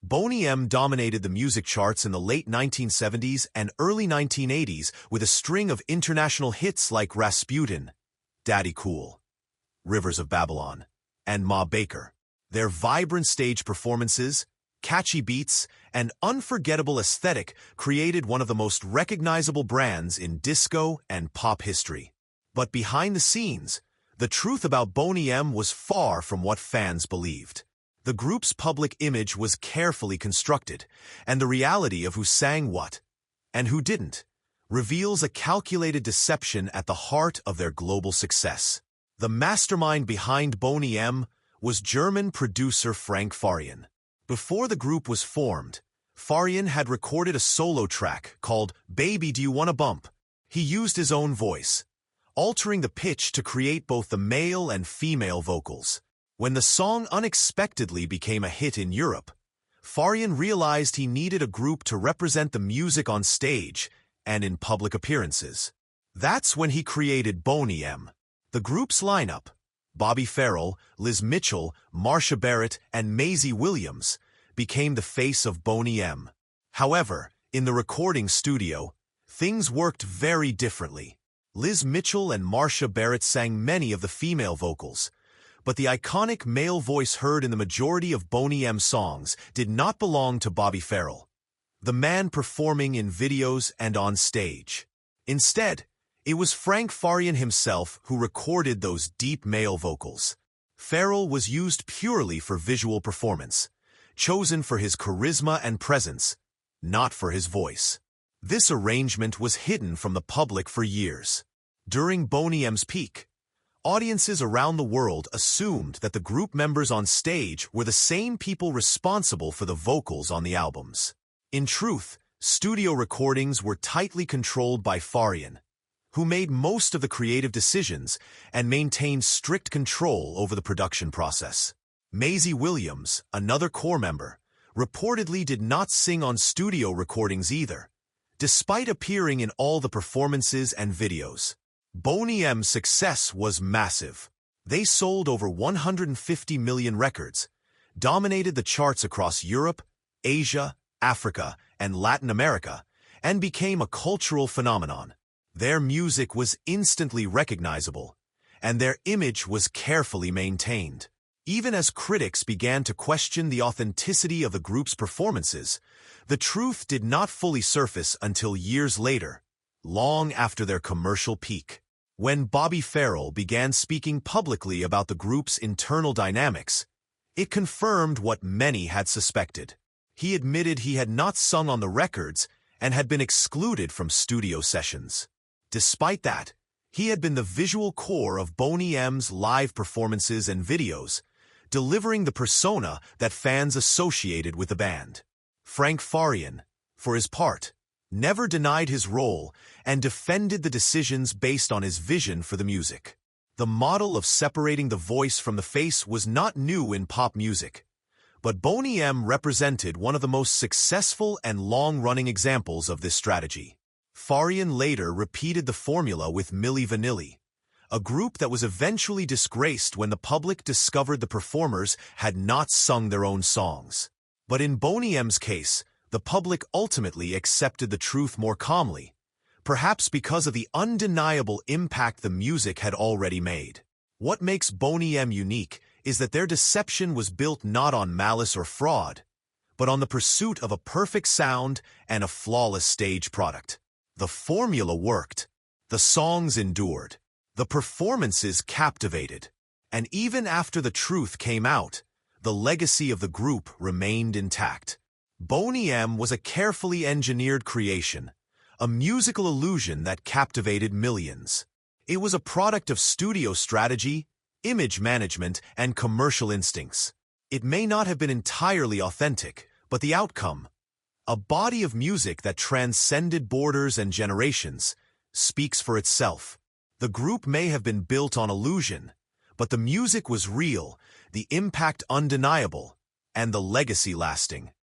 Boney M dominated the music charts in the late 1970s and early 1980s with a string of international hits like Rasputin, Daddy Cool, Rivers of Babylon, and Ma Baker. Their vibrant stage performances, catchy beats, and unforgettable aesthetic created one of the most recognizable brands in disco and pop history. But behind the scenes, the truth about Boney M was far from what fans believed. The group's public image was carefully constructed, and the reality of who sang what, and who didn't, reveals a calculated deception at the heart of their global success. The mastermind behind Boney M was German producer Frank Farian. Before the group was formed, Farian had recorded a solo track called Baby Do You Wanna Bump. He used his own voice, altering the pitch to create both the male and female vocals. When the song unexpectedly became a hit in Europe, Farian realized he needed a group to represent the music on stage and in public appearances. That's when he created Boney M. The group's lineup, Bobby Farrell, Liz Mitchell, Marcia Barrett, and Maisie Williams, became the face of Boney M. However, in the recording studio, things worked very differently. Liz Mitchell and Marcia Barrett sang many of the female vocals, but the iconic male voice heard in the majority of Boney M songs did not belong to Bobby Farrell, the man performing in videos and on stage. Instead, it was Frank Farian himself who recorded those deep male vocals. Farrell was used purely for visual performance, chosen for his charisma and presence, not for his voice. This arrangement was hidden from the public for years. During Boney M's peak, audiences around the world assumed that the group members on stage were the same people responsible for the vocals on the albums. In truth, studio recordings were tightly controlled by Farian, who made most of the creative decisions and maintained strict control over the production process. Maisie Williams, another core member, reportedly did not sing on studio recordings either, despite appearing in all the performances and videos. Boney M's success was massive. They sold over 150 million records, dominated the charts across Europe, Asia, Africa, and Latin America, and became a cultural phenomenon. Their music was instantly recognizable, and their image was carefully maintained. Even as critics began to question the authenticity of the group's performances, the truth did not fully surface until years later, long after their commercial peak. When Bobby Farrell began speaking publicly about the group's internal dynamics, it confirmed what many had suspected. He admitted he had not sung on the records and had been excluded from studio sessions. Despite that, he had been the visual core of Boney M's live performances and videos, delivering the persona that fans associated with the band. Frank Farian, for his part, never denied his role and defended the decisions based on his vision for the music. The model of separating the voice from the face was not new in pop music, but Boney M represented one of the most successful and long-running examples of this strategy. Farian later repeated the formula with Milli Vanilli, a group that was eventually disgraced when the public discovered the performers had not sung their own songs. But in Boney M's case, the public ultimately accepted the truth more calmly, perhaps because of the undeniable impact the music had already made. What makes Boney M unique is that their deception was built not on malice or fraud, but on the pursuit of a perfect sound and a flawless stage product. The formula worked, the songs endured, the performances captivated, and even after the truth came out, the legacy of the group remained intact. Boney M was a carefully engineered creation, a musical illusion that captivated millions. It was a product of studio strategy, image management, and commercial instincts. It may not have been entirely authentic, but the outcome, a body of music that transcended borders and generations, speaks for itself. The group may have been built on illusion, but the music was real, the impact undeniable, and the legacy lasting.